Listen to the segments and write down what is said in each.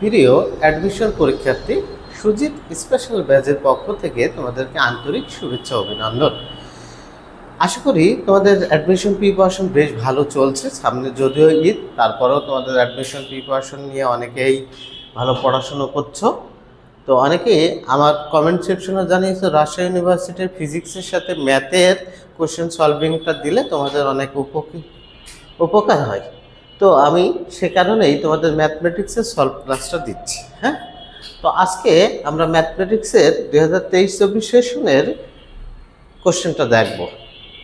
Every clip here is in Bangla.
প্রিয় অ্যাডমিশন পরীক্ষার্থী, সুজিত স্পেশাল ব্যাচের পক্ষ থেকে তোমাদেরকে আন্তরিক শুভেচ্ছা অভিনন্দন। আশা করি তোমাদের অ্যাডমিশন প্রিপারেশন বেশ ভালো চলছে। সামনে যদিও ঈদ, তারপরেও তোমাদের অ্যাডমিশন প্রিপারেশন নিয়ে অনেকেই ভালো পড়াশুনো করছো। তো অনেকেই আমার কমেন্ট সেকশনে জানিয়েছো রাজশাহী ইউনিভার্সিটির ফিজিক্সের সাথে ম্যাথের কোশ্চেন সলভিংটা দিলে তোমাদের অনেক উপকার হয়। তো আমি সে কারণেই তোমাদের ম্যাথমেটিক্সের সলভ ক্লাসটা দিচ্ছি। হ্যাঁ, তো আজকে আমরা ম্যাথমেটিক্সের 2023-24 সেশনের কোশ্চেনটা দেখব।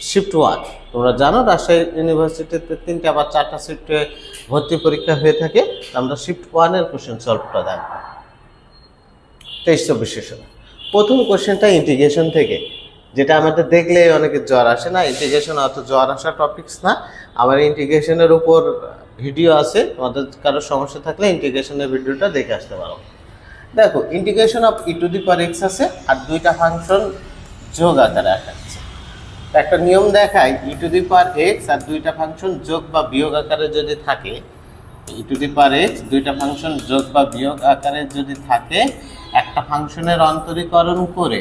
শিফট 1, তোমরা জানো রাজশাহী ইউনিভার্সিটিতে 3টা বা 4টা শিফটে ভর্তি পরীক্ষা হয়ে থাকে। আমরা শিফট 1-এর কোশ্চেন সলভটা দেখব 23-24 সেশনে। প্রথম কোশ্চেনটা ইন্টিগ্রেশন থেকে, যেটা আমাদের দেখলে অনেকে জ্বর আসে না। ইন্টিগ্রেশন অত জ্বর আসা টপিকস না। আমার ইন্টিগ্রেশনের উপর ভিডিও আছে, তোমাদের কারো সমস্যা থাকলে ইন্টিগ্রেশনের ভিডিওটা দেখে আসতে পারো। দেখো, integration of E to the power x আছে আর দুইটা ফাংশন যোগ আকারে আঁকাচ্ছে। একটা নিয়ম দেখায়, ই টু দি পাওয়ার এক্স আর দুইটা ফাংশন যোগ বা বিয়োগ আকারে যদি থাকে, ই টু দি পাওয়ার এক্স দুইটা ফাংশন যোগ বা বিয়োগ আকারে যদি থাকে, একটা ফাংশনের অন্তরীকরণ করে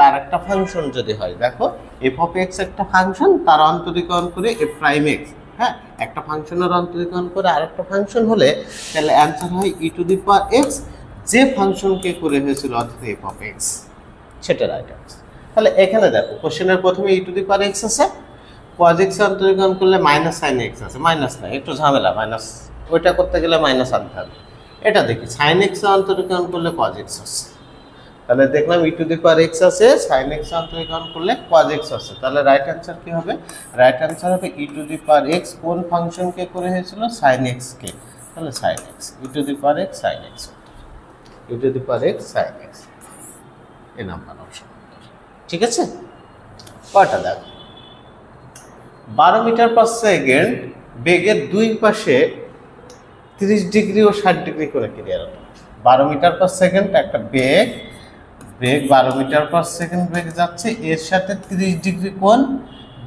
আরেকটা ফাংশন যদি হয়, দেখো এফ অফ এক্স একটা ফাংশন, তার অন্তরীকরণ করে এফ প্রাইম এক্স। হ্যাঁ, একটা ফাংশনের অন্তরীকরণ করে আরেকটা ফাংশন হলে তাহলে অ্যান্সার হয় ই টু দি পাওয়ার এক্স, যে ফাংশনকে করে হয়েছিল অর্থাৎ এফ অফ এক্স, সেটা রাইট আনসার। তাহলে এখানে দেখো কোশ্চেনের প্রথমে ই টু দি পাওয়ার এক্স আছে, কজ এক্স অন্তরীকরণ করলে মাইনাস সাইন এক্স আছে। মাইনাস না, একটু ঝামেলা, মাইনাস ওইটা করতে গেলে মাইনাস আনতে হবে। এটা দেখি সাইন এক্স অন্তরীকরণ করলে কজ এক্স আছে। তাহলে দেখলাম ই টু দি পাওয়ার এক্স আছে, সাইন এক্স অন্তরীকরণ করলে কজ এক্স আছে। তাহলে রাইট অ্যান্সার কি হবে? রাইট অ্যান্সার হবে ই টু দি পাওয়ার এক্স কোন ফাংশনকে করে হয়েছিল? সাইন এক্স কে। তাহলে sine x, e to the power x sine x, e to the power x sine x, A number option. ঠিক আছে, কয়টা দেখো। 12 মিটার পার সেকেন্ড বেগের দুই পাশে 30 ডিগ্রি ও 60 ডিগ্রি করে ক্লিয়ার হতো। 12 মিটার পার সেকেন্ড একটা বেগ 12 মিটার পার সেকেন্ড বেগ যাচ্ছে, এর সাথে 30 ডিগ্রি কোণ,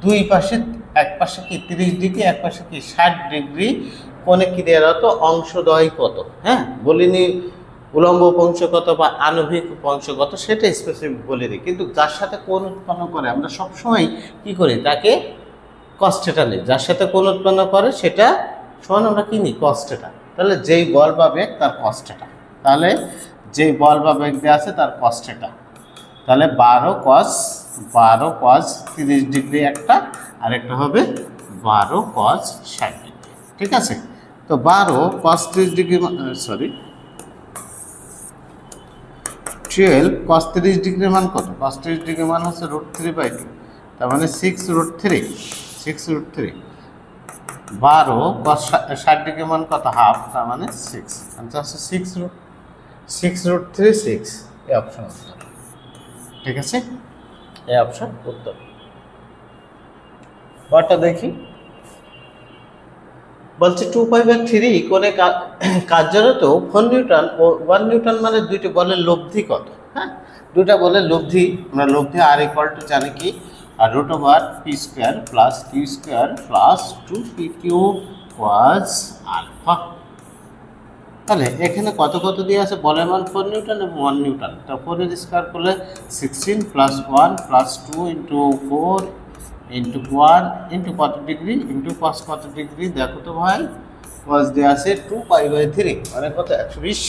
দুই পাশে, এক পাশে কি 30 ডিগ্রি, এক পাশে কি 60 ডিগ্রি কোণে ক্লিয়ার হতো। অংশদ্বয় কত? হ্যাঁ, বলিনি উলম্ব উপাংশ কত বা আণবিক উপাংশ কত, সেটা স্পেসিফিক বলে দিই। কিন্তু যার সাথে কোণ উৎপন্ন করে আমরা সবসময় কি করি? তাকে কস থিটা নিই। যার সাথে কোণ উৎপন্ন করে সেটা সমান আমরা কি নিই? Cos theta. তাহলে যেই বল বা বেগ তার কস থিটা। তাহলে যেই বল বা বেগ দেওয়া আছে তার কস থিটা। তাহলে 12 কস 30 ডিগ্রি একটা, আর একটা হবে 12 কস 60 ডিগ্রি। ঠিক আছে, তো 12 কস 30 ডিগ্রি, সরি 12 কস 30 ডিগ্রির মান কত? কস 30 ডিগ্রির মান হচ্ছে √3/2, তার মানে 6√3, 6√3। 12 কস 60 ডিগ্রির মান কত? হাফ, তার মানে 6। আনসার হচ্ছে 6√3 6, এই অপশন উত্তর। ঠিক আছে, এই অপশন উত্তর। পরটা দেখি, বলছে 2π/3 কোণে কার্যরত 4 নিউটন ও 1 নিউটন মানে দুইটি বলের লব্ধি কত? হ্যাঁ, দুইটা বলের লব্ধি, আমরা লব্ধি আর ইকুয়াল টু জানি কি? আর √p² plus q² plus 2p³ cos আলফা। তাহলে এখানে কত কত দিয়ে আছে? বলের মান 4 নিউটন এবং 1 নিউটন। তো 4 এর স্কয়ার করলে 16 plus 1 plus 2 into 4 into 1 into কত ডিগ্রি ইন্টু কস কত ডিগ্রি? দেখো তো ভাই, কস দেওয়া আছে 2π/3 মানে কত? 120।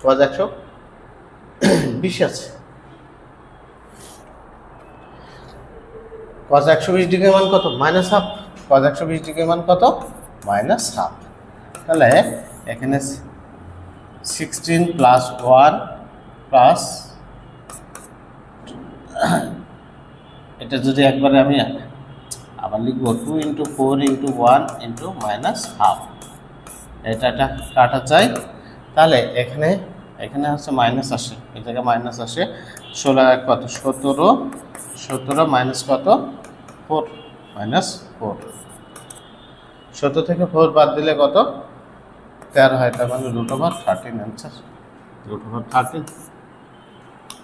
কস 120 আছে। কস 120 ডিগ্রির মান কত? Minus half. কস 120 ডিগ্রির মান কত? Minus half. তাহলে এখানে 16 প্লাস 1 প্লাস, এটা যদি একবারে আমি আবার লিখবো 2 into 4 into 1 into minus half, এটা কাটা চাই। তাহলে এখানে হচ্ছে মাইনাস আসে, এই জায়গায় মাইনাস আসে। 16 কত? 17 মাইনাস কত? 4, মাইনাস 4। 17 থেকে 4 বাদ দিলে কত? 13 হয়, তার মানে √13 অ্যান্সার, √13।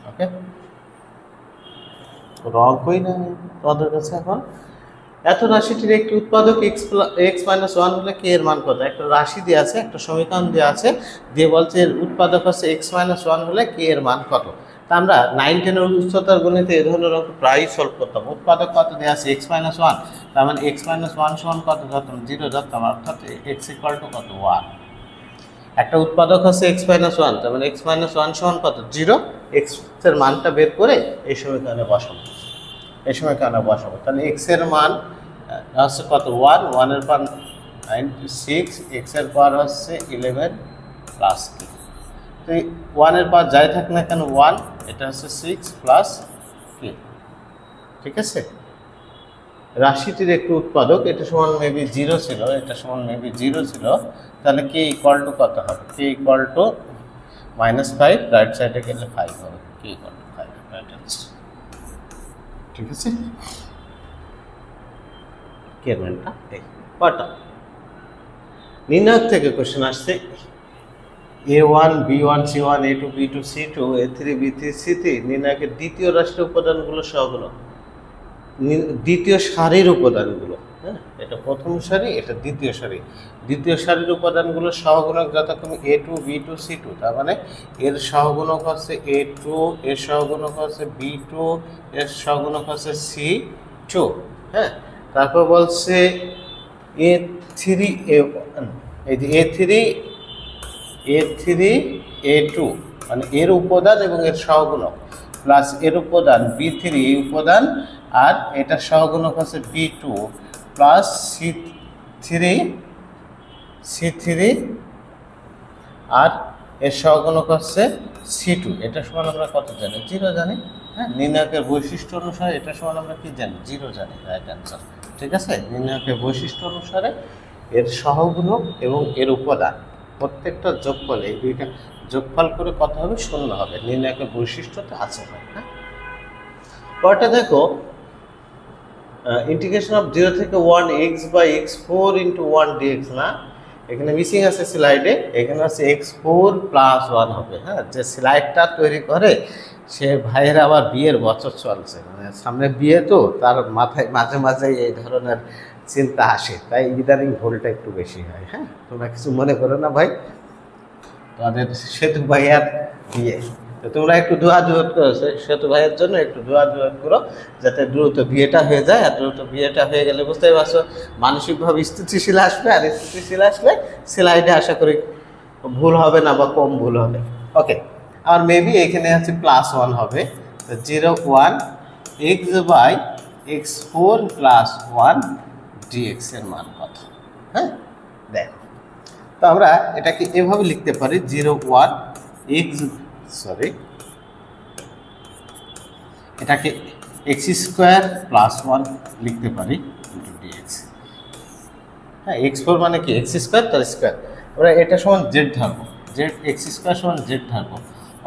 ওকে, রং কই না তোমাদের কাছে এখন? এত রাশিটির একটি উৎপাদক x মাইনাস ওয়ান হলে কে এর মান কত? একটা রাশি দিয়ে আছে, একটা সমীকরণ দিয়ে আছে, দিয়ে বলছে এর উৎপাদক হচ্ছে x মাইনাস ওয়ান হলে কে এর মান কত। তা আমরা 9-10 উচ্চতার গণিতে এ ধরনের অঙ্ক প্রায়ই সলভ করতাম। উৎপাদক কত দেওয়া আছে? x মাইনাস ওয়ান, তার মানে x মাইনাস ওয়ান সমান কত ধরতাম? 0 ধরতাম, অর্থাৎ x ইকুয়াল টু কত? 1। একটা উৎপাদক হচ্ছে x মাইনাস ওয়ান, তার মানে x মাইনাস ওয়ান সমান কত? 0। x এর মানটা বের করে এই সমীকরণে বসাবো, এই সমীকরণে বসাবো। তাহলে x এর মান হচ্ছে কত? 1, 1 এর পাওয়ার 96, x এর পাওয়ার হচ্ছে 11 প্লাস কি, তো 1 এর পাওয়ার যাই থাক না কেন 1, এটা হচ্ছে 6 প্লাস কি, ঠিক আছে। রাশিটির একটি উৎপাদক, এটা সমান মেবি 0 ছিল, এটা সমান মেবি 0 ছিল, তাহলে কে ইকুয়াল টু কত হবে? কে ইকুয়াল টু -5, রাইট সাইডে গেলে 5 হবে, K equal to 5, right answer, ঠিক আছে। কে মানটা এই কত? নির্ণায়ক থেকে কোশ্চেন আসছে A1 B1 C1 A2 B2 C2 A3 B3 C3 নির্ণায়কের দ্বিতীয় রাশির উপাদানগুলো সহগুলো, দ্বিতীয় সারির উপাদানগুলো, হ্যাঁ, এটা প্রথম সারি, এটা দ্বিতীয় সারি, দ্বিতীয় সারির উপাদানগুলো সহগুণক যথাক্রমে A2 B2 C2, তার মানে এর সহগুণক হচ্ছে A2, এর সহগুণক হচ্ছে B2, এর সহগুণক হচ্ছে C2, হ্যাঁ। তারপর বলছে A3 A1, এই যে A3 A2 মানে এর উপাদান এবং এর সহগুণক প্লাস এর উপাদান B3 এই উপাদান, আর এটা সহগুণক হচ্ছে B2 প্লাস C3 আর এর সহগুণক হচ্ছে C2, এটা সমান আমরা কত জানি? 0 জানি, হ্যাঁ। নির্ণায়কের বৈশিষ্ট্য অনুসারে এটা সমান আমরা কি জানি? 0 জানি, রাইট অ্যান্সার, ঠিক আছে। নির্ণায়কের বৈশিষ্ট্য অনুসারে এর সহগুণক এবং এর উপাদান প্রত্যেকটা যোগফল, এই দুইটা যোগফল করে কত হবে? 0 হবে। নির্ণায়কের বৈশিষ্ট্যটা আছে, হ্যাঁ। পরটা দেখো, ইন্টিগ্রেশন অফ 0 থেকে 1 x/x4 × 1 dx, না এখানে মিসিং আছে স্লাইডে, এখানে আছে x4 + 1 হবে, হ্যাঁ। যে স্লাইডটা তৈরি করে সে ভাইয়ের আবার বিয়ের বছর চলছে, মানে সামনে বিয়ে, তো তার মাথায় মাঝে মাঝে এই ধরনের চিন্তা আসে, তাই ইদানিং ভুলটা একটু বেশি হয়, হ্যাঁ। তোমরা কিছু মনে করো না ভাই, তোমাদের সেতু ভাইয়ার বিয়ে, তো তোমরা একটু দোয়া করো সেতু ভাইয়ের জন্য, একটু দোয়া করো যাতে দ্রুত বিয়েটা হয়ে যায়। আর দ্রুত বিয়েটা হয়ে গেলে বুঝতেই পারছো মানসিকভাবে স্থিতিশীল আসবে, আর স্থিতিশীল আসলে স্লাইডে আশা করি ভুল হবে না বা কম ভুল হবে। ওকে, আর মেবি এখানে আছে +1 হবে, 0 1 x/x4 + 1 dx এর মান কত, হ্যাঁ। দেখো, তো আমরা এটাকে এভাবে লিখতে পারি, 0 1 এটাকে x² + 1 লিখতে পারি × dx, হ্যাঁ। x4 মানে কি? x² তার স্কোয়ার, আমরা এটা সমান z ধরবো, z x² সমান z ধরবো,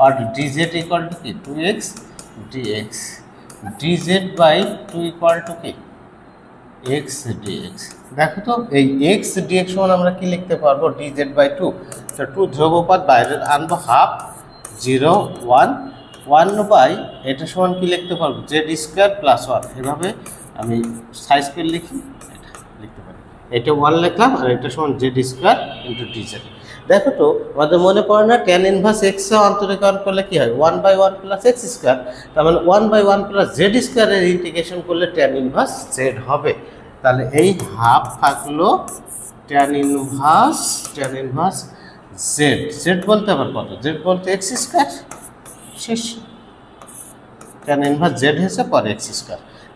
আর dz ইকুয়াল টু কি? 2x dx, dz/2 equal to কি? x dx। দেখো তো এই x dx সমান আমরা কি লিখতে পারবো? dz/2, তো 2 ধ্রুবপদ বাইরে আনবো, হাফ 0 1 1 এটা সমান কি লিখতে পারবো? z² + 1, এভাবে আমি সাইজ করে লিখি, এটা লিখতে পারি, এটা 1 লিখলাম, আর এটা সমান z² × dz। দেখো তো আমাদের মনে পড়ে না tan ইনভার্স x অন্তরীকরণ করলে কি হয়? 1/1 + x², তার মানে 1/1 + z² এর ইন্টিগ্রেশন করলে tan ইনভার্স z হবে। তাহলে এই হাফ থাকলো tan ইনভার্স z বলতে আবার কত? z বলতে x², শেষ। tan ইনভার্স z হয়েছে পরে x²,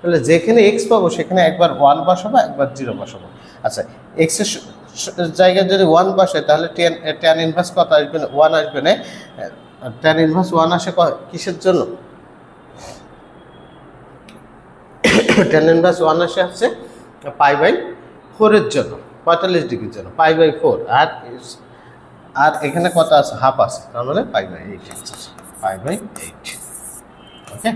তাহলে যেখানে x পাবো সেখানে একবার 1 বসাবো, একবার 0 বসাবো। আচ্ছা, x এর জায়গায় যদি 1 বসে তাহলে tan ইনভার্স কত আসবে? 1 আসবে না। tan ইনভার্স 1 আসে কিসের জন্য? tan ইনভার্স 1 আসে হচ্ছে π/4 এর জন্য, 45 ডিগ্রির জন্য, π/4, আর এখানে কত আছে? হাফ আছে, তার মানে π/8 আছে, π/8। ওকে,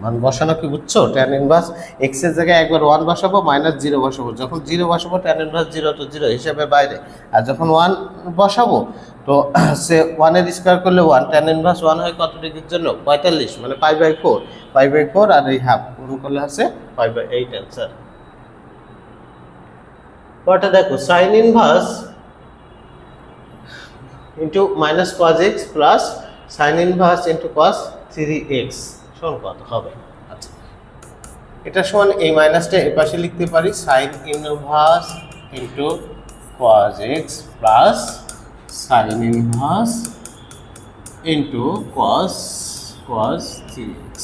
মান বসানো কি বুঝছো? tan ইনভার্স x এর জায়গায় একবার 1 বসাবো, -0 বসাবো, যখন 0 বসাবো tan ইনভার্স 0 তো 0 হিসাবে বাইরে, আর যখন 1 বসাবো তো সে 1 এর স্কয়ার করলে 1, tan ইনভার্স 1 হয় কত ডিগ্রির জন্য? 45, মানে π/4, আর এই হাফ গুণ করলে আছে π/8 অ্যান্সার। কটা দেখো sign inverse into minus cos x plus sign inverse into cos 3x সমান কত হবে? আচ্ছা, এটা সমান এই মাইনাসটা এই পাশে লিখতে পারি sign inverse into cos x plus sign inverse into cos 3x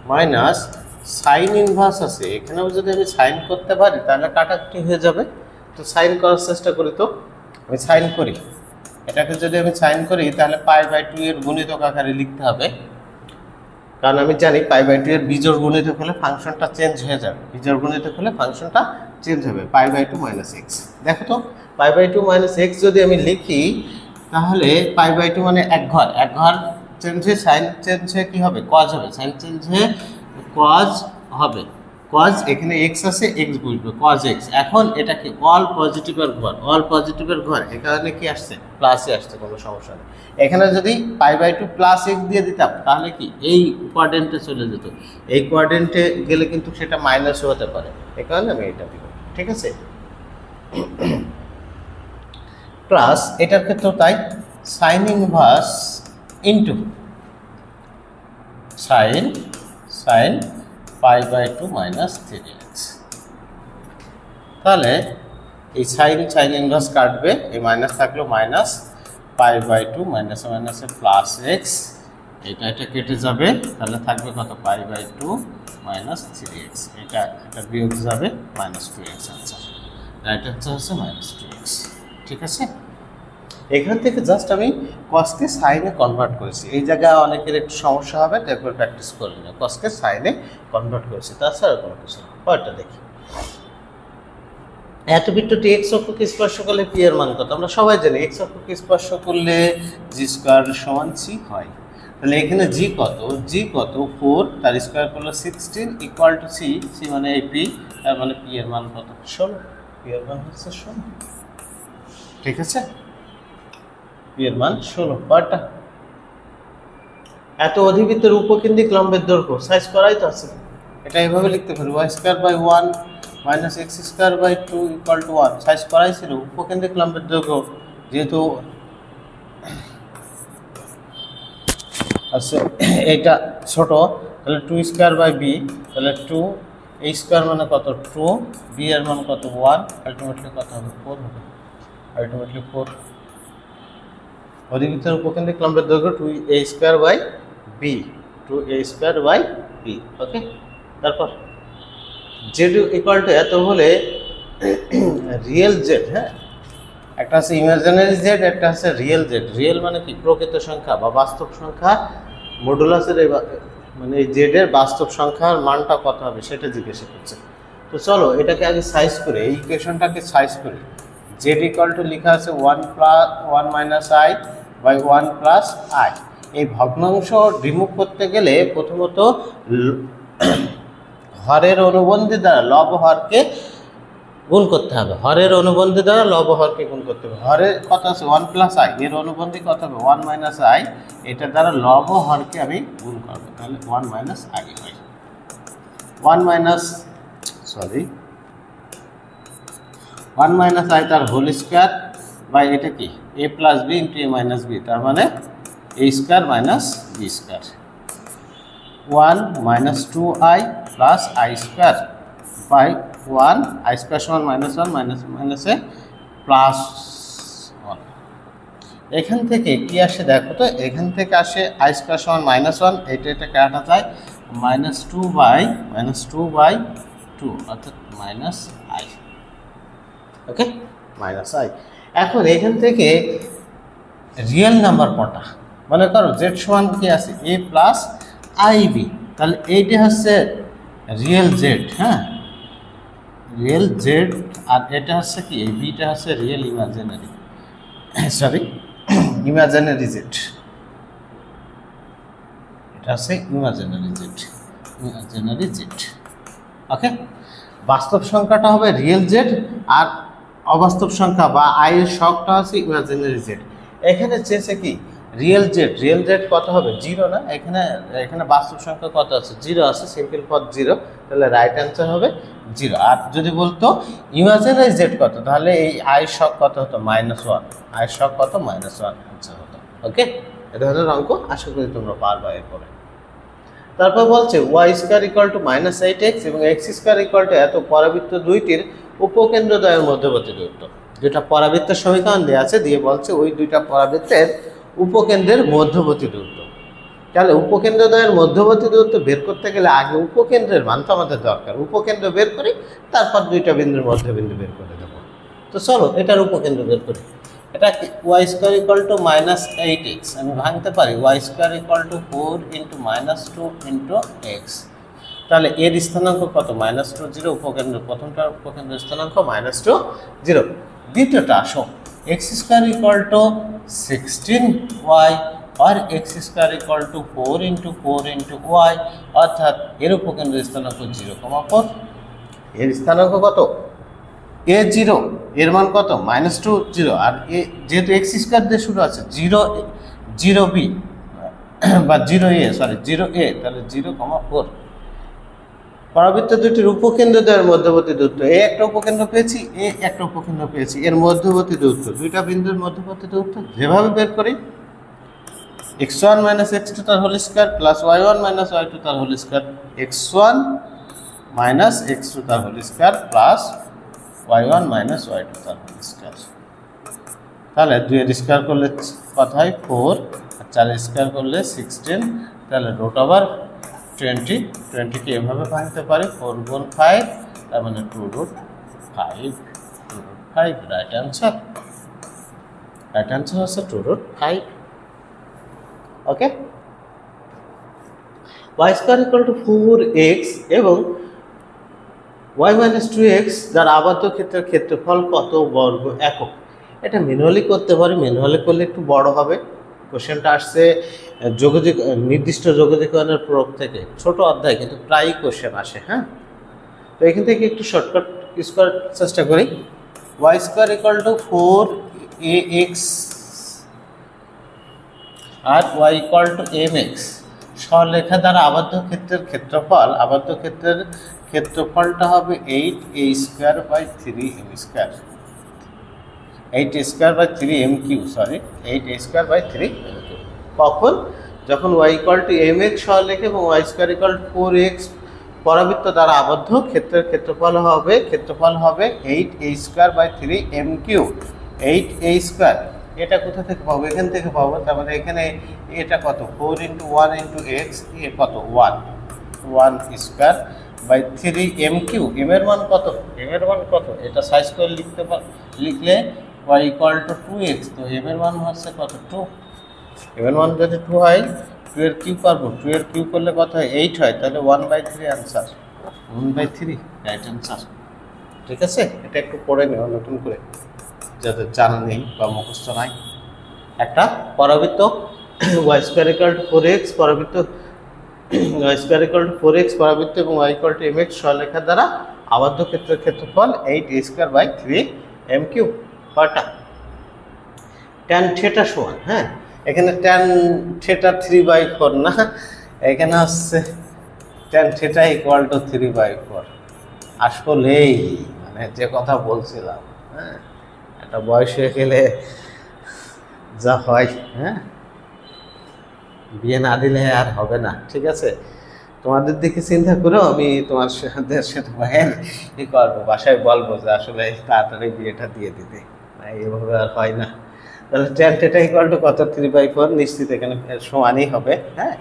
minus sine inverse আছে, এখানেও যদি আমি সাইন করতে পারি তাহলে কাটাকাটি হয়ে যাবে। তো সাইন করার চেষ্টা করি, তো আমি সাইন করি, এটাকে যদি আমি সাইন করি তাহলে π/2 এর গুণিতক আকারে লিখতে হবে, কারণ আমি জানি π/2 এর বিজোড় গুণিতক হলে ফাংশনটা চেঞ্জ হয়ে যাবে, বিজোড় গুণিতক হলে ফাংশনটা চেঞ্জ হবে π/2 - x। দেখো তো π/2 - x যদি আমি লিখি তাহলে π/2 মানে এক ঘর চেঞ্জ হয়ে সাইন চেঞ্জ হয়ে কি হবে? কজ হবে, সাইন চেঞ্জ হয়ে কজ হবে, কজ এখানে x আছে x বসবে কজ x। এখন এটা কি অল পজিটিভের ঘর, এই কারণে কি আসছে প্লাসে আসছে, কোনো সমস্যা নেই। এখানে যদি π/2 প্লাস x দিয়ে দিতাম তাহলে কি এই কোয়াড্রেন্টে চলে যেত, এই কোয়াড্রেন্টে গেলে কিন্তু সেটা মাইনাসও হতে পারে, এই কারণে আমি এটা দিব, ঠিক আছে। প্লাস এটার ক্ষেত্রেও তাই, sign inverse into sign π/2 - 3x। তাহলে এই সাইন ইনভার্স কাটবে, এই মাইনাস থাকলো মাইনাস π/2 মাইনাসে মাইনাসে প্লাস এক্স, এটা কেটে যাবে, তাহলে থাকবে কত? π/2 - 3x, এটা বিয়োগ যাবে -2x। আচ্ছা, রাইট আনসার হচ্ছে -2x, ঠিক আছে। এখান থেকে জাস্ট আমি কসকে সাইনে কনভার্ট করেছি, এই জায়গায় অনেকের একটু সমস্যা হবে, তো একবার প্র্যাকটিস করে নিন। কসকে সাইনে কনভার্ট করেছি, তাছাড়া কোনো কিছু না। পরেরটা দেখি, এত বৃত্তটি এক্স অক্ষকে স্পর্শ করলে পি এর মান কত? আমরা সবাই জানি এক্স অক্ষকে স্পর্শ করলে জি স্কোয়ার সমান সি হয়, তাহলে এখানে জি কত? 4, তার স্কোয়ার করলে 16 ইকুয়াল টু সি মানে এই পি, তার মানে পি এর মান কত? 16, পি এর মান হচ্ছে 16, ঠিক আছে। এর মান 16। পরেরটা, এত অধিবৃত্তের উপকেন্দ্রিক লম্বের দৈর্ঘ্য সাইজ করাই তো আছে, এটা এইভাবে লিখতে পারি y² - x² 2 = 1, সাইজ করাই ছিল। উপকেন্দ্রিক লম্বের দৈর্ঘ্য যেহেতু আচ্ছা এটা ছোট, তাহলে 2² b, তাহলে 2 a স্কয়ার মানে কত? 2, b এর মান কত? 1, আলটিমেটলি কত হবে? 4 হবে, আলটিমেটলি 4। অধিবৃত্তের উপকেন্দ্রিক লম্বের দৈর্ঘ্য 2a² b, ওকে। তারপর z ইকুয়াল টু এত হলে রিয়েল জেড, হ্যাঁ, একটা আছে ইমাজিনারি জেড, একটা আছে রিয়েল জেড। রিয়েল মানে কি? প্রকৃত সংখ্যা বা বাস্তব সংখ্যা, মডুলাসের মানে এই জেড এর বাস্তব সংখ্যার মানটা কত হবে সেটা জিজ্ঞাসা করছে। তো চলো এটাকে আগে সাইজ করে, এই ইকুয়েশনটাকে সাইজ করি। জেড ইকুয়াল টু লেখা আছে 1 - i বাই 1 + i। এই ভগ্নাংশ রিমুভ করতে গেলে প্রথমত হরের অনুবন্ধী দ্বারা লব হরকে গুণ করতে হবে, হরের অনুবন্ধী দ্বারা লব হরকে গুণ করতে হবে। হরের কত আছে? 1 + i, এর অনুবন্ধী কত হবে? 1 - i, এটার দ্বারা লব হরকে আমি গুণ করব, তাহলে 1 - i হয়। 1 - i তার হোল স্কয়ার বাই এটা কি a + b × a - b, তার মানে a² - b²। 1 - 2i + i² by 1, i² সমান -1 - a +1। এখান থেকে কি আসে দেখো তো, এখান থেকে আসে i² সমান -1, এটা কাটা যায় -2/2 অর্থাৎ -i, ওকে, -i। এখন এখান থেকে রিয়েল নাম্বার কটা? মনে করো z সমান কি আছে? a + ib, তাহলে এইটা হচ্ছে রিয়েল জেড, হ্যাঁ, রিয়েল জেড, আর এটা হচ্ছে কি? এই বিটা হচ্ছে রিয়েল ইমাজিনারি, ইমাজিনারি জেড, এটা হচ্ছে ইমাজিনারি জেড, ওকে। বাস্তব সংখ্যাটা হবে রিয়েল জেড, আর অবাস্তব সংখ্যা বা আই এর শকটা হচ্ছে ইমাজিনারি জেড। এখানে চেয়েছে কি? রিয়েল জেড কত হবে? 0 না, এখানে বাস্তব সংখ্যা কত আছে? 0 আছে, সিম্পল পদ 0, তাহলে রাইট অ্যান্সার হবে 0। আর যদি বলতো ইমাজিনারি জেড কত, তাহলে এই আই শক কত হতো? -1, আই শক কত? -1 অ্যান্সার হতো। ওকে, এ ধরনের অঙ্ক আশা করি তোমরা পারবা এরপরে। তারপর বলছে y² = -8x এবং x² এত পরাবৃত্ত দুইটির উপকেন্দ্রদ্বয়ের মধ্যবর্তী দূরত্ব। দুইটা পরাবৃত্তের সমীকরণ দেওয়া আছে, দিয়ে বলছে ওই দুইটা পরাবৃত্তের উপকেন্দ্রের মধ্যবর্তী দূরত্ব। তাহলে উপকেন্দ্রদ্বয়ের মধ্যবর্তী দূরত্ব বের করতে গেলে আগে উপকেন্দ্রের মান তো আমাদের দরকার, উপকেন্দ্র বের করি, তারপর দুইটা বিন্দুর মধ্যবিন্দু বের করে দেবো। তো চলো এটার উপকেন্দ্র বের করি। এটা y² = -8x, আমি ভাঙতে পারি y² = 4 × -2 × x। তাহলে এর স্থানাঙ্ক কত? -2, 0, উপকেন্দ্র প্রথমটার উপকেন্দ্র স্থানাঙ্ক -2, 0। দ্বিতীয়টা আসো, x² = 16y আর x² = 4 × 4 × y, অর্থাৎ এর উপকেন্দ্র স্থানাঙ্ক 0,4। এর স্থানাঙ্ক কত? a0, এর মান কত? -2, 0। আর যেহেতু x² দিয়ে শুরু আছে, 0b বা 0a, তাহলে 0,4। পরাবৃত্ত দুটির উপকেন্দ্রদ্বয়ের মধ্যবর্তী দূরত্ব, এ একটা উপকেন্দ্র পেয়েছি, এ একটা উপকেন্দ্র পেয়েছি, এর মধ্যবর্তী দূরত্ব, দুইটা বিন্দুর মধ্যবর্তী দূরত্ব যেভাবে বের করি, x1 - x2 তার whole square plus y1 - y2 তার হোল স্কয়ার, x1 - x2 তার whole square plus y1 - y2 তার হোল স্কয়ার। তাহলে 2 এর স্কয়ার করলে কত হয়? 4, আর 4 এর স্কয়ার করলে 16, তাহলে √20 কে এভাবে ভাঙতে পারি 4 × 5, তার মানে 2√5, রাইট অ্যান্সার হচ্ছে 2√5। ওকে, y² = 4x এবং y - 2x যার আবদ্ধ ক্ষেত্রের ক্ষেত্রফল কত বর্গ একক? এটা ম্যানুয়ালি করতে পারি, ম্যানুয়ালি করলে একটু বড় হবে। কোশ্চেনটা আসছে নির্দিষ্ট যোগজীকরণের প্রয়োগ থেকে, ছোট অধ্যায় কিন্তু প্রায়ই কোশ্চেন আসে। হ্যাঁ, তো এখান থেকে একটু শর্টকাট ইউজ করার চেষ্টা করি। y² = 4ax আর y = mx সরলরেখা দ্বারা আবদ্ধ ক্ষেত্রের ক্ষেত্রফলটা হবে 8a² / 3m², 8a²/3m³। কখন? যখন y = mx সরলরেখা এবং y² = 4x পরাবৃত্ত দ্বারা আবদ্ধ ক্ষেত্রের ক্ষেত্রফল হবে 8a²/3m³। 8a², এটা কোথা থেকে পাবো? এখান থেকে পাবো। তার মানে এখানে এটা কত? 4 × 1 × x, এ কত? 1²/3m³। m এর মান কত? এটা সাইজ করে লিখলে y = 2x, তো m এর মান হচ্ছে কত? 2। m এর মান যদি 2 হয়, 2 এর কিউব করবো, 2 এর কিউব করলে কত হয়? 8 হয়, তাহলে 1/3 অ্যান্সার, 1/3 রাইট অ্যান্সার। ঠিক আছে, এটা একটু পড়ে নেওয়া নতুন করে, যাদের জানা নেই বা মুখস্থ নাই। একটা পরাবৃত্ত y² = 4x পরাবৃত্ত এবং y = mx সরলরেখা দ্বারা আবদ্ধ ক্ষেত্রের ক্ষেত্রফল 8a²/3m³। কয়টা? tan θ সমান, হ্যাঁ, এখানে tan θ 3/4 না, এখানে হচ্ছে tan θ = 3/4। আসলেই মানে যে কথা বলছিলাম, হ্যাঁ, একটা বয়স হয়ে গেলে যা হয়, হ্যাঁ, বিয়ে না দিলে আর হবে না। ঠিক আছে, তোমাদের দিকে চিন্তা করেও আমি তোমার সাথে ই করবো, বাসায় বলবো যে আসলে তাড়াতাড়ি বিয়েটা দিয়ে দিতে, এইভাবে আর হয় না। তাহলে tan θ = কত? 3/4, নিশ্চিত এখানে সমানই হবে। হ্যাঁ,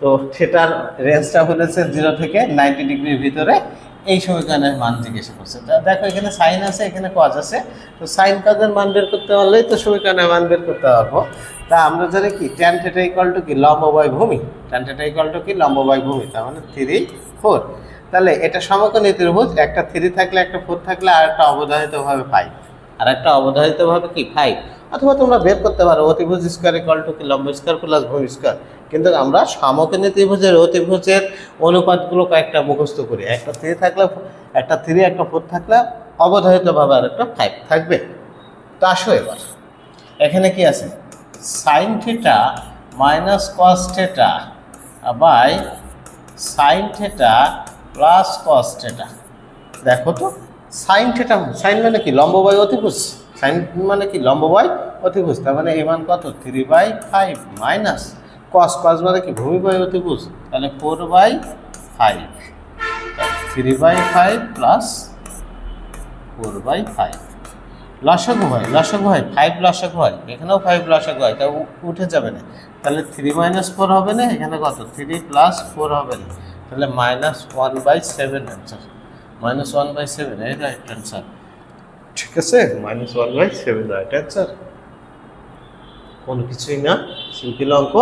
তো থিটার রেঞ্জটা বলেছে 0 থেকে 90 ডিগ্রির ভিতরে। এই সমীকরণের মান জিজ্ঞাসা করছে। দেখো এখানে সাইন আছে, এখানে কজ আছে, তো সাইন কজের মান বের করতে পারলেই তো সমীকরণের মান বের করতে পারবো। তা আমরা জানি কি tan θ = কি? লম্ব বাই ভূমি। tan θ = কি? লম্ব বাই ভূমি, তার মানে 3, 4। তাহলে এটা সমকোণী ত্রিভুজ, একটা 3 থাকলে একটা 4 থাকলে আর একটা অবধারিতভাবে 5, আর একটা অবধারিতভাবে কি 5। অথবা তোমরা বের করতে পারো অতিভুজ স্কয়ার = কি? লম্ব স্কয়ার প্লাস ভূমি স্কয়ার। কিন্তু আমরা সমকোণী ত্রিভুজের অতিভুজের অনুপাতগুলো কয়েকটা মুখস্থ করি। একটা 3 থাকলে একটা 3, একটা 4 থাকলে অবধারিতভাবে আর একটা 5 থাকবে। তো আসো এবার এখানে কি আছে? Sine theta minus cos theta by sine theta plus cos theta. দেখো তো সাইন থিটা, সাইন মানে কি লম্ব বাই অতিভুজ, সাইন মানে কি লম্ব বাই অতিভুজ, তার মানে এই মান কত 3/5 মাইনাস কস, কস মানে কি ভূমি বাই অতিভুজ, তাহলে 4/5, 3/5 প্লাস 4/5। লসাগু হয়, লসাগু হয় 5 লসাগু হয়, এখানেও 5 লসাগু হয়, তাই উঠে যাবে না, তাহলে 3 - 4 হবে না, এখানে কত 3 + 4 হবে না, তাহলে -1/7 অ্যান্সার, -1/7 এই রাইট অ্যান্সার। ঠিক আছে, -1/7 রাইট অ্যান্সার, কোনো কিছুই না, সিম্পল অঙ্ক।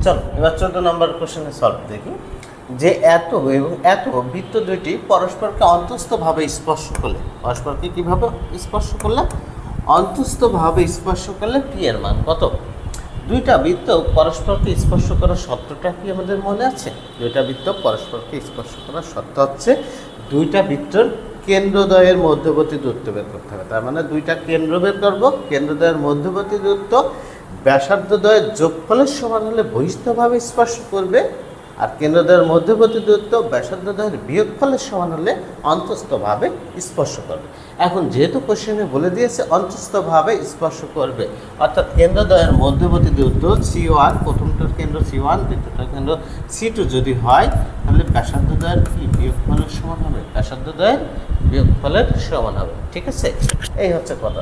চলো এবার 14 নম্বর কোশ্চেনে সলভ দেখি। যে এত এবং এত বৃত্ত দুইটি পরস্পরকে অন্তস্থভাবে স্পর্শ করলে, পরস্পরকে কীভাবে স্পর্শ করলে, অন্তস্থভাবে স্পর্শ করলে পি এর মান কত? দুইটা বৃত্ত পরস্পরকে স্পর্শ করার শর্তটা কি আমাদের মনে আছে? দুইটা বৃত্ত পরস্পরকে স্পর্শ করার শর্ত হচ্ছে দুইটা বৃত্তর কেন্দ্রদ্বয়ের মধ্যবর্তী দূরত্ব বের করতে হবে। তার মানে দুইটা কেন্দ্র বের করবো, কেন্দ্রদ্বয়ের মধ্যবর্তী দূরত্ব ব্যাসার্ধদ্বয়ের যোগফলের সমান হলে বহিস্থভাবে স্পর্শ করবে, আর কেন্দ্রদ্বয়ের মধ্যবর্তী দূরত্ব ব্যাসার্ধদ্বয়ের বিয়োগফলের সমান হলে অন্তস্থভাবে স্পর্শ করবে। এখন যেহেতু কোশ্চেনে বলে দিয়েছে অন্তস্থভাবে স্পর্শ করবে, অর্থাৎ কেন্দ্রদ্বয়ের মধ্যবর্তী দূরত্ব C1, প্রথমটার কেন্দ্র C1, দ্বিতীয়টার কেন্দ্র C2 যদি হয়, তাহলে ব্যাসার্ধদ্বয়ের কি বিয়োগফলের সমান হবে, ব্যাসার্ধদ্বয়ের বিয়োগফলের সমান হবে। ঠিক আছে, এই হচ্ছে কথা,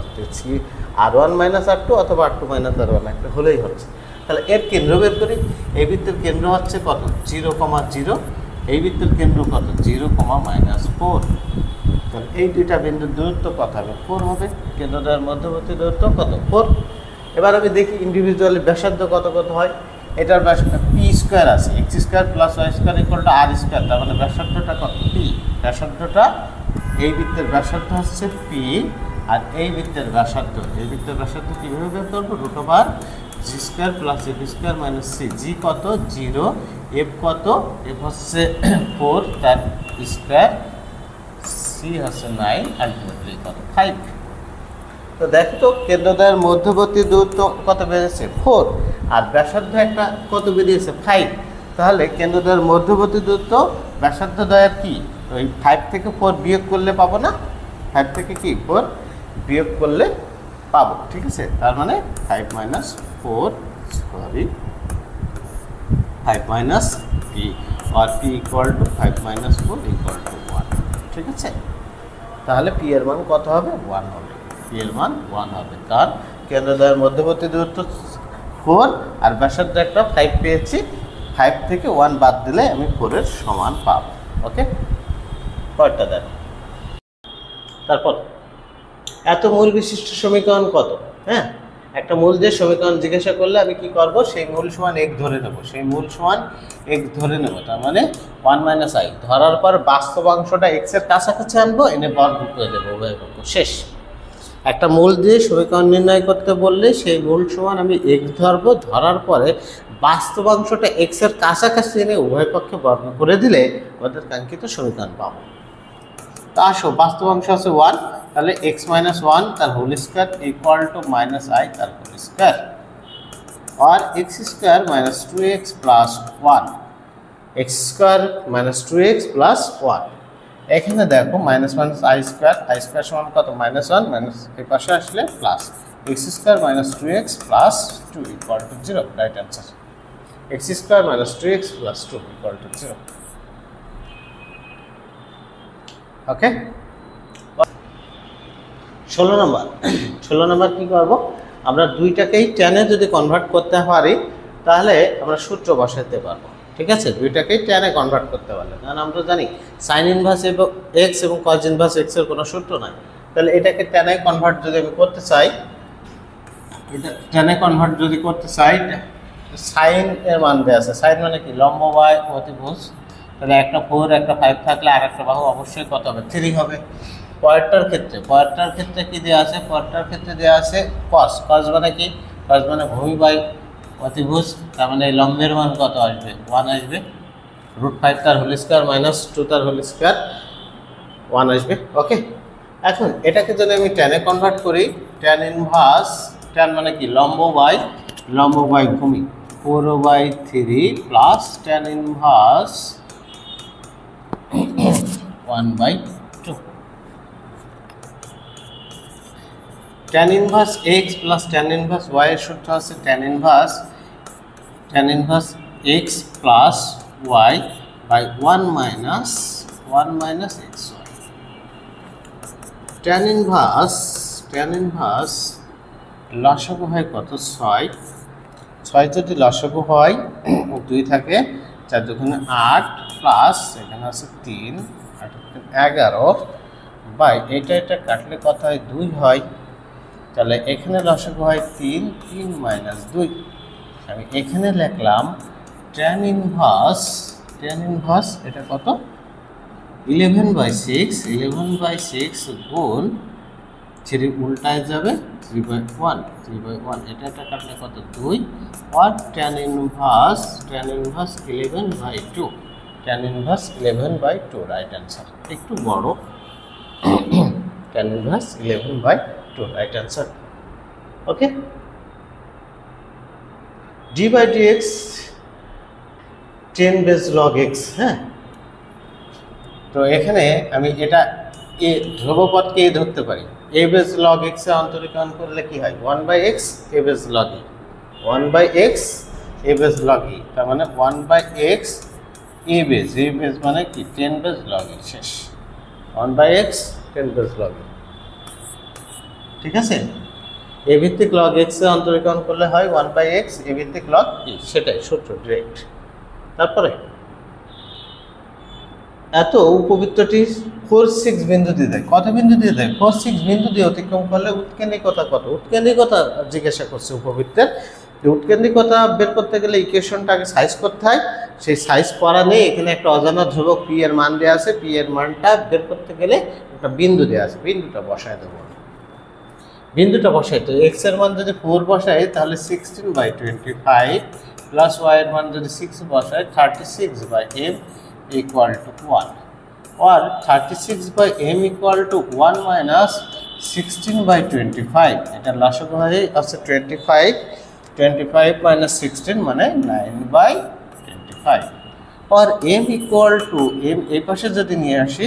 R1 - R2 অথবা R2 - R1 একটা হলেই হচ্ছে। তাহলে এর কেন্দ্র বের করি। এই বৃত্তের কেন্দ্র হচ্ছে কত 0,0, এই বৃত্তের কেন্দ্র কত 0,-4, তাহলে এই দুইটা বিন্দুর দূরত্ব কত হবে 4 হবে, কেন্দ্রদ্বয়ের মধ্যবর্তী দূরত্ব কত 4। এবার আমি দেখি ইন্ডিভিজুয়ালি ব্যাসার্ধ কত কত হয়। এটার ব্যাসার্ধ p² আছে, x² + y² = r², তার মানে ব্যাসার্ধটা কত p, ব্যাসার্ধটা এই বৃত্তের ব্যাসার্ধ হচ্ছে p, আর এই বৃত্তের ব্যাসার্ধ, এই বৃত্তের ব্যাসার্ধ কীভাবে বের করবো, √g² + f² - c, g কত 0, f কত, f হচ্ছে 4 তার স্কোয়ার, c হচ্ছে 9, আলটিমেটলি কত 5। তো দেখো তো কেন্দ্রদ্বয়ের মধ্যবর্তী দূরত্ব কত বেড়েছে 4, আর ব্যাসার্ধ একটা কত বেরিয়েছে 5, তাহলে কেন্দ্রদ্বয়ের মধ্যবর্তী দূরত্ব ব্যাসার্ধদ্বয়ের কি ওই 5 থেকে 4 বিয়োগ করলে পাবো না, 5 থেকে কি 4 বিয়োগ করলে পাবো। ঠিক আছে, তার মানে 5 - 4 সরি 5 - p, or p = 5 - 4 = 1। ঠিক আছে, তাহলে p এর মান কত হবে 1 হবে, p এর মান 1 হবে, কারণ কেন্দ্রদ্বয়ের মধ্যবর্তী দূরত্ব 4 আর ব্যাসার্ধ একটা 5 পেয়েছি, 5 থেকে 1 বাদ দিলে আমি 4 এর সমান পাবো। ওকে, পরেরটা দেখো। তারপর এত মূল বিশিষ্ট সমীকরণ কত? হ্যাঁ, একটা মূল যে সমীকরণ জিজ্ঞাসা করলে আমি কি করব, সেই মূল সমান x ধরে নেব, সেই মূল সমান x ধরে নেব, তার মানে 1 - i ধরার পর বাস্তবাংশটা x এর কাছাকাছি আনবো, এনে বর্গ করে দেবো উভয় পক্ষ, শেষ। একটা মূল দিয়ে সমীকরণ নির্ণয় করতে বললে সেই মূল সমান আমি x ধরবো, ধরার পরে বাস্তবাংশটা x এর কাছাকাছি এনে উভয় পক্ষে বর্গ করে দিলে ওদের কাঙ্ক্ষিত সমীকরণ পাবো। তা আসো বাস্তবাংশ আছে 1, তাহলে x - 1 তার হোল স্কয়ার = -i তার হোল স্কয়ার, আর x² - 2x + 1, x² - 2x + 1। এখানে দেখো -i² সমান কত -1, এই পাশে আসলে plus, x² - 2x + 2 = 0, right answer, x² - 2x + 2 = 0। ওকে, 16 নম্বর কি করব, আমরা দুইটাকেই টেনে যদি কনভার্ট করতে পারি তাহলে আমরা সূত্র বসাতে পারবো। ঠিক আছে, দুইটাকেই টেনে কনভার্ট করতে পারলে, কারণ আমরা জানি সাইন ইনভার্স x এবং কজ ইনভার্স x এর কোনো সূত্র নাই, তাহলে এটাকে টেনে কনভার্ট যদি আমি করতে চাই, এটা টেনে কনভার্ট যদি করতে চাই, সাইন এর মান দেওয়া আছে, সাইন মানে কি লম্ব বাই অতিভুজ, তাহলে একটা 4 একটা 5 থাকলে আর একটা বাহু অবশ্যই কত হবে 3 হবে। পরেরটার ক্ষেত্রে কি দেওয়া আছে, পরেরটার ক্ষেত্রে দেওয়া আছে কস, কস মানে কি, কস মানে ভূমি বাই অতিভুজ, তার মানে লম্বের মান কত আসবে 1 আসবে, √5 তার হোল স্কয়ার - 2 তার হোল স্কয়ার 1 আসবে। ওকে, এখন এটাকে যদি আমি টেনে কনভার্ট করি, tan ইনভার্স tan মানে কি লম্ব বাই ভূমি 4/3 plus tan inverse 1/2 tan inverse x plus tan inverse y এর সূত্র আছে tan inverse x plus y by 1 minus xy tan inverse লসাগু হয় কত 6 যদি লসাগু হয় 2 থাকে 4 দুগুণে 8 প্লাস এখানে আছে 3 8 11 বাই এটা কাটলে কত হয় 2 হয় তাহলে এখানে লসাগু হয় 3 মাইনাস 2 আমি এখানে লিখলাম tan ইনভার্স এটা কত 11/6 গুণ 3 উল্টায় যাবে 3/1 এটা কাটলে কত 2 আর tan inverse 11/2 tan inverse 11/2 right answer একটু বড় tan inverse 11/2 right answer okay d/dx 10 base log x হ্যাঁ তো এখানে আমি এটা এ ধ্রুবপদকে ধরতে পারি a বেস log x এ অন্তরীকরণ করলে কি হয় 1/x a base log e 1/x a base log e তার মানে 1/x a বেস মানে কি 10 বেস log e শেষ 1/x 10 বেস log e ঠিক আছে a ভিত্তিক log x এ অন্তরীকরণ করলে হয় 1/x a ভিত্তিক log e সেটাই সূত্র ডাইরেক্ট তারপরে এত উপবৃত্তটি 4-6 বিন্দু দিয়ে দেয় কত বিন্দু দিয়ে দেয় 4-6 বিন্দু দিয়ে অতিক্রম করলে উৎকেন্দ্রিকতা কত উৎকেন্দ্রিকতা জিজ্ঞাসা করছে উপবৃত্তের উৎকেন্দ্রিকতা বের করতে গেলে ইকুয়েশনটা আগে সাইজ করতে হয় সেই সাইজ করা নেই এখানে একটা অজানা ধ্রুবক p এর মান দেওয়া আছে p এর মানটা বের করতে গেলে একটা বিন্দু দেওয়া আছে বিন্দুটা বসায় দেবো তো x এর মান যদি 4 বসাই তাহলে 16/25 প্লাস y এর মান যদি 6 বসাই 36/m equal to 1 or 36/m equal to 1 minus 16/25 এটা লসাগু হয় আছে 25 minus 16 মানে 9/25 or m equal to m এই পাশে যদি নিয়ে আসি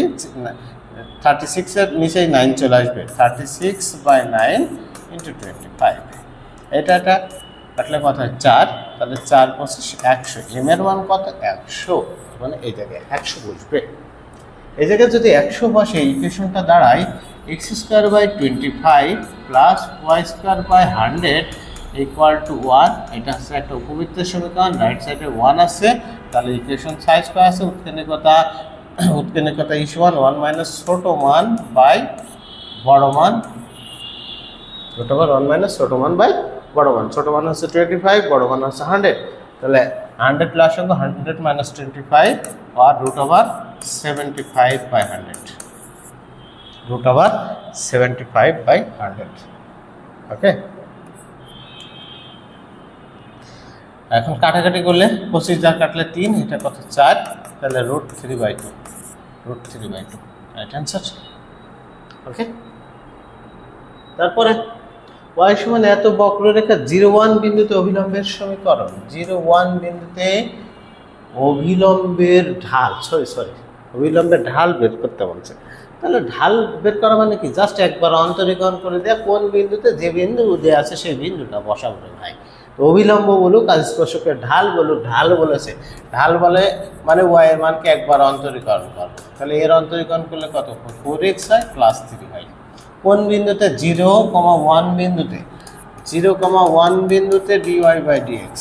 36 এর নিচে 9 চলে আসবে 36/9 into 25 এটা কাটলে কত হয় 4 তাহলে 4 25 100 m এর মান কত 100 মানে এই জায়গায় 100 বসবে এই জায়গায় যদি 100 বসে ইকুয়েশনটা দাঁড়ায় x²/25 plus y²/100 equal to 1 এটা হচ্ছে একটা উপবৃত্তের সমীকরণ রাইট সাইডে 1 আছে তাহলে ইকুয়েশন সাইজ করা আছে উৎকেন্দ্রিকতা ইস 1 মাইনাস ছোট মান বাই বড় মান ছোট মান বাই বড় মান ছোট মান হচ্ছে 25 বড় মান হচ্ছে 100 তাহলে 100 প্লাস 100 মাইনাস 25 আর √/75/100 ওকে এখন কাটাকাটি করলে 25 যা কাটলে 3 এটা কত 4 তাহলে √3/2 রাইট অ্যান্সার ওকে তারপরে y সমান এত বক্ররেখা 0,1 বিন্দুতে অভিলম্বের সমীকরণ 0,1 বিন্দুতে অভিলম্বের ঢাল অভিলম্বের ঢাল বের করতে বলছে তাহলে ঢাল বের করা মানে কি জাস্ট একবার অন্তরীকরণ করে দেয়া কোন বিন্দুতে যে বিন্দু দেয়া আছে সেই বিন্দুটা বসাবো ভাই অভিলম্ব বলুক আর স্পর্শকের ঢাল বলেছে ঢাল বলে মানে y এর মানকে একবার অন্তরীকরণ করো তাহলে এর অন্তরীকরণ করলে কত 4x হয় প্লাস 3 হয় কোন বিন্দুতে 0,1 বিন্দুতে dy/dx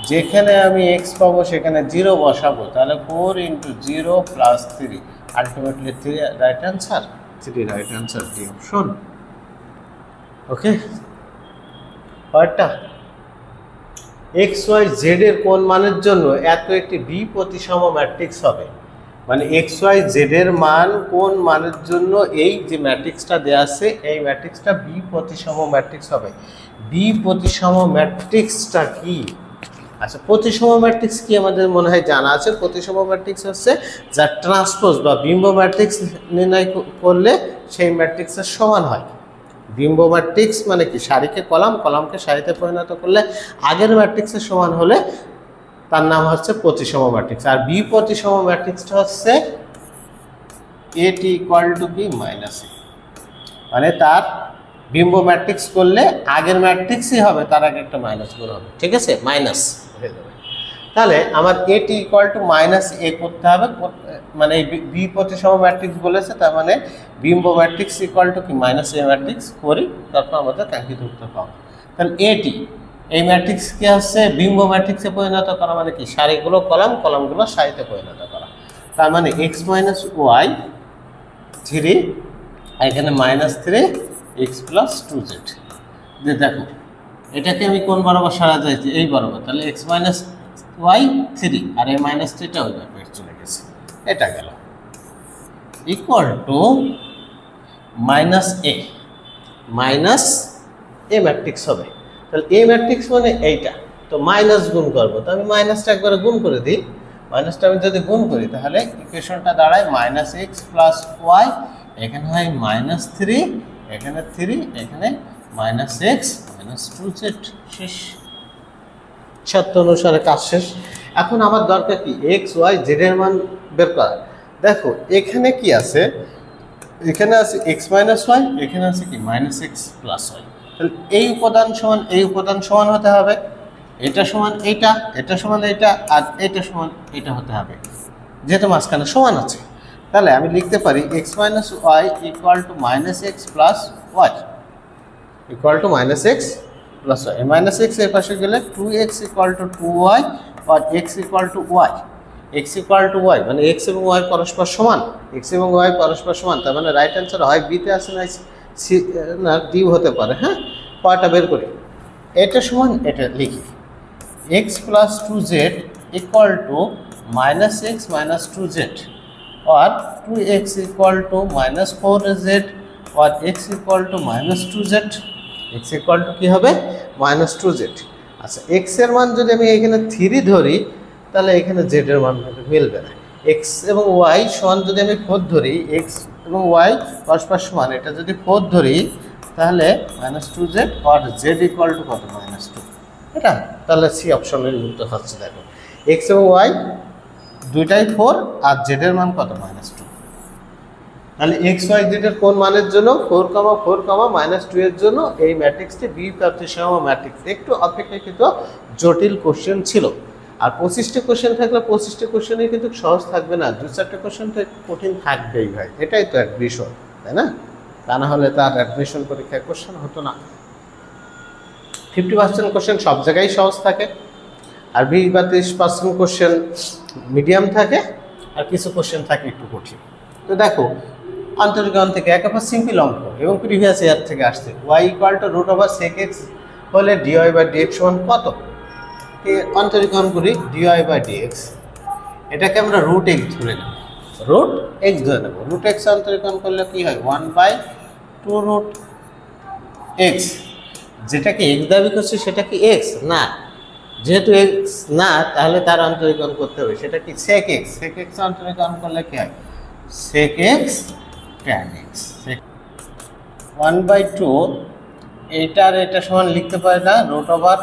যেখানে আমি x পাবো সেখানে 0 বসাবো তাহলে 4 × 0 plus 3 ultimately 3 right answer D option okay পরেরটা xy/z এর কোন মানের জন্য এত একটি বি প্রতিসম ম্যাট্রিক্স হবে মানে xy/z এর মান কোন মানের জন্য এই যে ম্যাট্রিক্সটা দেয়া আছে এই ম্যাট্রিক্সটা বি প্রতিসম ম্যাট্রিক্স হবে বি প্রতিসম ম্যাট্রিক্সটা কি আচ্ছা প্রতিসম ম্যাট্রিক্স কি আমাদের মনে হয় জানা আছে প্রতিসম ম্যাট্রিক্স হচ্ছে যা ট্রান্সপোজ বা বিম্ব ম্যাট্রিক্স নির্ণয় করলে সেই ম্যাট্রিক্সের সমান হয় বিম্ব ম্যাট্রিক্স মানে কি, সারিকে কলাম, কলামকে সারিতে পরিণত করলে আগের ম্যাট্রিক্সের সমান হলে তার নাম হচ্ছে প্রতিসম ম্যাট্রিক্স। আর বি প্রতিসম ম্যাট্রিক্সটা হচ্ছে এটি ইকুয়াল টু বি মাইনাস এ, মানে তার বিম্ব ম্যাট্রিক্স করলে আগের ম্যাট্রিক্সই হবে, তার আগে একটা মাইনাস গুণ হবে, ঠিক আছে, মাইনাস হয়ে যাবে। তাহলে আমার এটি ইকুয়াল টু মাইনাস এ করতে হবে, মানে বি প্রতিসম ম্যাট্রিক্স বলেছে, তার মানে বিম্ব ম্যাট্রিক্স ইকুয়াল টু কি মাইনাস এ ম্যাট্রিক্স করি, তারপর আমাদের কাঙ্ক্ষিত উত্তর পাবো। তাহলে এটি এই ম্যাট্রিক্সকে হচ্ছে বিম্ব ম্যাট্রিক্সে পরিণত করা মানে কি, সারিগুলো কলাম, কলামগুলো সারিতে পরিণত করা। তার মানে এক্স মাইনাস ওয়াই 3, এখানে মাইনাস 3 এক্স প্লাস 2z। যে দেখো এটাকে আমি কোন বরাবর সারা যাইছি, এই বরাবর, তাহলে এক্স মাইনাস ওয়াই 3 আর এই মাইনাস 3টা ওই ব্যাপারে চলে গেছে, এটা গেল equal to minus A matrix হবে। তাহলে এ ম্যাট্রিক্স মানে এইটা, তো মাইনাস গুণ করবো, তো আমি মাইনাসটা একবারে গুণ করে দিই। মাইনাসটা আমি যদি গুণ করি তাহলে ইকুয়েশনটা দাঁড়ায় মাইনাস এক্স প্লাস ওয়াই, এখানে হয় মাইনাস 3, এখানে 3, এখানে মাইনাস এক্স মাইনাস 2z। শেষ, শর্ত অনুসারে কাজ শেষ। এখন আমার দরকার কি, এক্স ওয়াই জেড এর মান বের করা। দেখো এখানে কি আছে, এখানে আছে এক্স মাইনাস ওয়াই, এখানে আছে কি মাইনাস এক্স প্লাস ওয়াই। তাহলে এই উপাদান সমান এই উপাদান সমান হতে হবে, এটা সমান এইটা, এটা সমান এইটা, আর এটা সমান এটা হতে হবে, যেহেতু মাঝখানে সমান আছে। তাহলে আমি লিখতে পারি x minus y equal to minus x plus y, equal to minus x plus y. Minus x এর পাশে গেলে 2x ইকুয়াল টু 2y আর x equal to y. X equal to y মানে এক্স এবং ওয়াই পরস্পর সমান, এক্স এবং ওয়াই পরস্পর সমান, তার মানে রাইট অ্যান্সার হয় বিতে আছে না সি না ডি হতে পারে। হ্যাঁ, পয়টা বের করি, এটা সমান এটা লিখি, x plus 2z equal to minus x minus 2z और 2x equal to minus 4z और x equal to minus 2z। x equal to কি হবে মাইনাস 2z। আচ্ছা x এর মান যদি আমি এখানে 3 ধরি তাহলে এখানে z এর মান মিলবে না। x এবং y সমান যদি আমি 4 ধরি, x এবং y পরস্পর সমান, এটা যদি 4 ধরি তাহলে মাইনাস 2z আর z ইকুয়াল টু কত মাইনাস 2, এটা তাহলে সি অপশনের উত্তর হচ্ছে। দেখো x এবং y দুইটাই 4 আর z এর মান কত মাইনাস 2। তাহলে x y z এর কোন মানের জন্য 4, 4, মাইনাস 2 এর জন্য এই ম্যাট্রিক্সটি বি প্রতিসম ম্যাট্রিক্স। একটু অপেক্ষাকৃত জটিল কোশ্চেন ছিল, আর 25টি কোশ্চেন থাকলে 25টি কোশ্চেনই কিন্তু সহজ থাকবে না, 2-4টা কোশ্চেন তো কঠিন থাকবেই ভাই, এটাই তো অ্যাডমিশন, তাই না? তা না হলে তার অ্যাডমিশন পরীক্ষায় কোশ্চেন হতো না। 50% কোশ্চেন সব জায়গায় সহজ থাকে, আর 20-30% কোশ্চেন মিডিয়াম থাকে, আর কিছু কোশ্চেন থাকে একটু কঠিন। তো দেখো অন্তরীকরণ থেকে একেবারে সিম্পল অঙ্ক এবং প্রিভিয়াস ইয়ার থেকে আসছে, y equal to root over sec x হলে dy বাই dx সমান কত। অন্তরীকরণ করি dy বাই dx, এটাকে আমরা রুট এক্স ধরে নেব, রুট এক্স ধরে নেব। রুট এক্স অন্তরীকরণ করলে কি হয় 1/2 রুট এক্স। যেটাকে এক্স দাবি করছে সেটা কি এক্স না, যেহেতু এক্স না তাহলে তার অন্তরীকরণ করতে হবে, সেটা কি সেক এক্স। সেক এক্স অন্তরীকরণ করলে কি হয় সেক এক্স ট্যান এক্স। 1/2 এইটার এটা সমান লিখতে পারি না, root over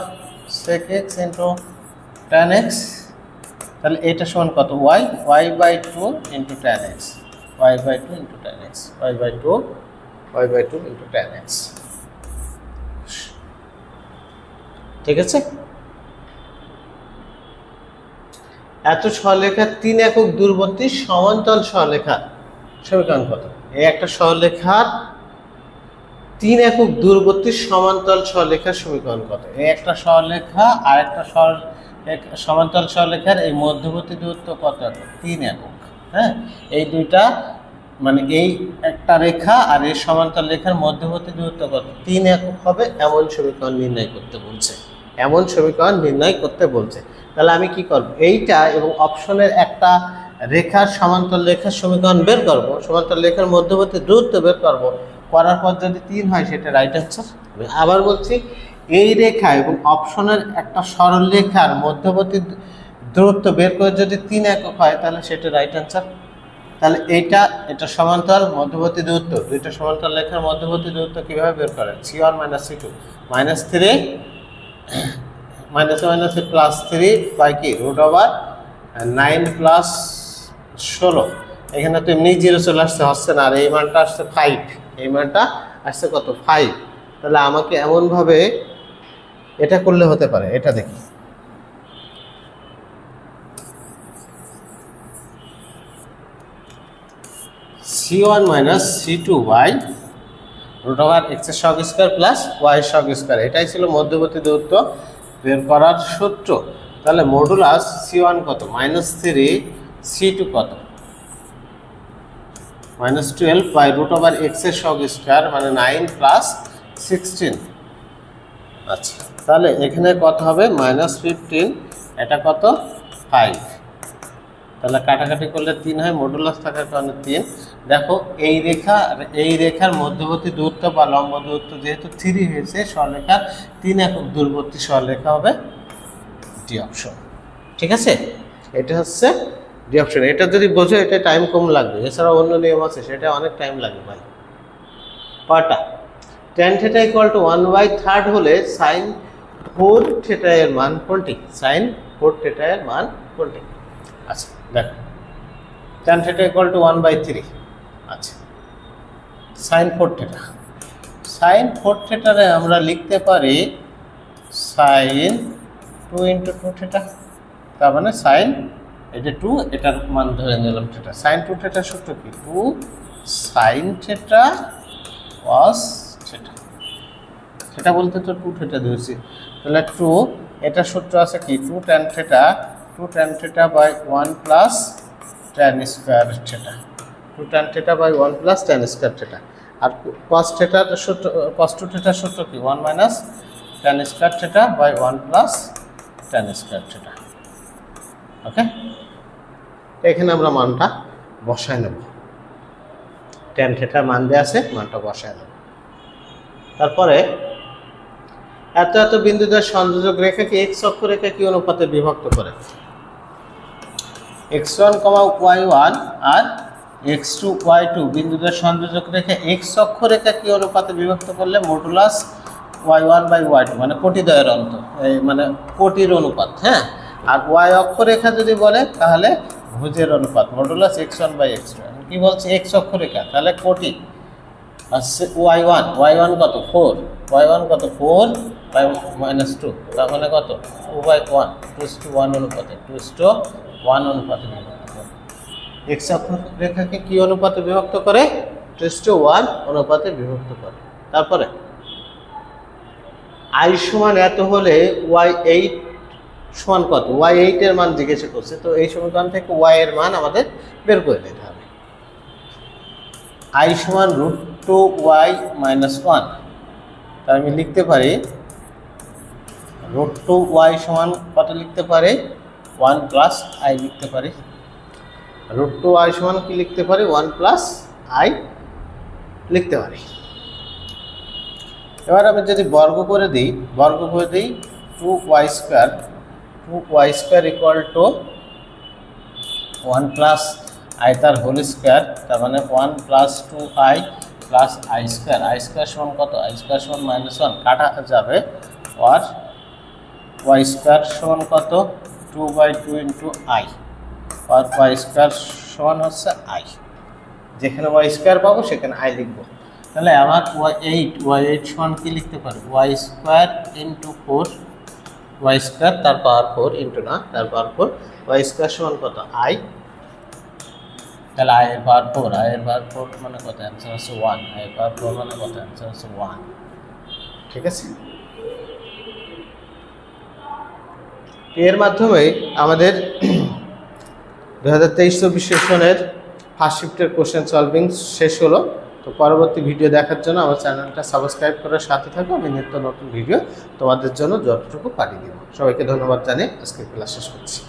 sec x into tan x. তাহলে এটা সমান কত y, y/2 into tan x, y/2 into tan x, y/2 into tan x. ঠিক আছে, এত সরলরেখার 3 একক দূরবর্তী সমান্তরাল সরলরেখার সমীকরণ কত। এই একটা সরলরেখার 3 একক দূরবর্তী সমান্তরাল সরলরেখার সমীকরণ কত। এই একটা সরলরেখা আর একটা সমান্তরাল সরলরেখার এই মধ্যবর্তী দূরত্ব কত, 3 একক। হ্যাঁ, এই দুইটা মানে এই একটা রেখা আর এই সমান্তরাল রেখার মধ্যবর্তী দূরত্ব কত, 3 একক হবে, এমন সমীকরণ নির্ণয় করতে বলছে, এমন সমীকরণ নির্ণয় করতে বলছে। তাহলে আমি কি করব, এইটা এবং অপশনের একটা রেখার সমান্তরাল রেখার সমীকরণ বের করব, সমান্তরাল রেখার মধ্যবর্তী দূরত্ব বের করব, করার পর যদি 3 হয় সেটা রাইট অ্যান্সার। আমি আবার বলছি, এই রেখা এবং অপশনের একটা সরল রেখার মধ্যবর্তী দূরত্ব বের করে যদি 3 একক হয় তাহলে সেটা রাইট অ্যান্সার। তাহলে এটা সমান্তরাল মধ্যবর্তী দূরত্ব, দুইটা সমান্তরাল রেখার মধ্যবর্তী দূরত্ব কিভাবে বের করেন? C1 - C2 -3 মাইনাসে +3 বাই কি √9 + 16। এখানে তো এমনি 0 চলে আসছে, হচ্ছে না, আর এই মানটা আসছে 5, এই মানটা আসছে কত 5। তাহলে আমাকে এমনভাবে এটা করলে হতে পারে, এটা দেখি C1 - C2 by √x² plus y²। এটাই ছিল মধ্যবর্তী দূরত্ব বের করার সূত্র। তাহলে মডুলাস C1 কত -3, C2 কত -12 বাই √x² মানে 9 + 16। আচ্ছা, তাহলে এখানে কত হবে -15, এটা কত 5। তাহলে কাটাকাটি করলে 3 হয়, মডুলাস থাকার কারণে 3। দেখো এই রেখার মধ্যবর্তী দূরত্ব বা লম্ব দূরত্ব যেহেতু 3 হয়েছে, সরলরেখার 3 একক দূরবর্তী সরলরেখা হবে ডি অপশন। ঠিক আছে, এটা হচ্ছে ডি অপশন। এটা যদি বোঝো এটা টাইম কম লাগবে, এছাড়া অন্য নিয়ম আছে, সেটা অনেক টাইম লাগবে ভাই। কটা tan θ = 1/3 হলে sin 4θ এর মান কোনটি? sin 4θ এর মান কোনটি? আচ্ছা দেখো, tan θ = 1/3। আচ্ছা, sin 4θ, sin 4θ রে আমরা লিখতে পারি sin 2 × 2θ। তার মানে sin, এটা 2, এটার মান ধরে নিলাম θ। sin 2θ সূত্র কি? 2 sin θ cos θ। সেটা বলতে তো 2θ দিয়েছি, তাহলে 2, এটা সূত্র আছে কি 2 tan θ by 1 plus tan square θ, 2 tan θ by 1 plus tan square θ। আর cos θ সূত্র, cos 2θ সূত্র কি 1 minus tan square θ by 1 plus tan square θ। Okay, এখানে আমরা মানটা বসায় নেব, tan θ মান দেওয়া আছে, মানটা বসায় নেব। তারপরে এত বিন্দুদের সংযোজক রেখাকে x অক্ষরেখা কি অনুপাতে বিভক্ত করে? x1, y1 আর x2, y2 বিন্দুদের সংযোজক রেখা x অক্ষরেখা কি অনুপাতে বিভক্ত করলে মডুলাস y1/y2 মানে কোটিদ্বয়ের অন্ত, মানে কোটির অনুপাত। হ্যাঁ, আর y অক্ষরেখা যদি বলে তাহলে ভুজের অনুপাত, মডুলাস x1/x2। কি বলছে? x অক্ষরেখা, তাহলে কোটি। আর y1 কত 4, y1 কত 4 বাই -2, তার মানে কত 2/1, 2:1 অনুপাতে, 2:1 অনুপাতে বিভক্ত করে। x অক্ষরেখাকে কি অনুপাতে বিভক্ত করে? 2:1 অনুপাতে বিভক্ত করে। তারপরে i সমান এত হলে y8 সমান কত? y8 এর মান জিজ্ঞাসা করছে, তো এই সমীকরণ থেকে y এর মান আমাদের বের করে নিতে হবে। i সমান √2y - 1, তাই আমি লিখতে পারি √2y সমান কত লিখতে পারি? 1 প্লাস i লিখতে পারি। √2y সমান কি লিখতে পারি? 1 প্লাস i লিখতে পারি। এবার আমি যদি বর্গ করে দিই 2y² = 1 প্লাস i তার হোল স্কয়ার, তার মানে 1 প্লাস 2i প্লাস i² সমান কত? i² সমান -1, কাটা যাবে, আর y² সমান কত? 2/2 × i, আর y² সমান হচ্ছে i। যেখানে y² পাবো সেখানে i লিখবো। তাহলে আমার y8 সমান কি লিখতে পারি? y² × 4, y² তার পাওয়ার 4 ইন্টু না তার পাওয়ার 4, y² সমান কত? i। তাহলে i এর পাওয়ার 4, i এর পাওয়ার 4 মানে কত? অ্যান্সার হচ্ছে 1, i এর পাওয়ার 4 মানে কত? অ্যান্সার হচ্ছে 1। ঠিক আছে, এর মাধ্যমে আমাদের 2023-24 সেশনের ফার্স্ট শিফটের কোশ্চেন সলভিং শেষ হলো। তো পরবর্তী ভিডিও দেখার জন্য আমার চ্যানেলটা সাবস্ক্রাইব করে সাথে থাকো, আমি নিত্য নতুন ভিডিও তোমাদের জন্য যতটুকু পাঠিয়ে দেব। সবাইকে ধন্যবাদ জানিয়ে আজকে ক্লাস শেষ করছি।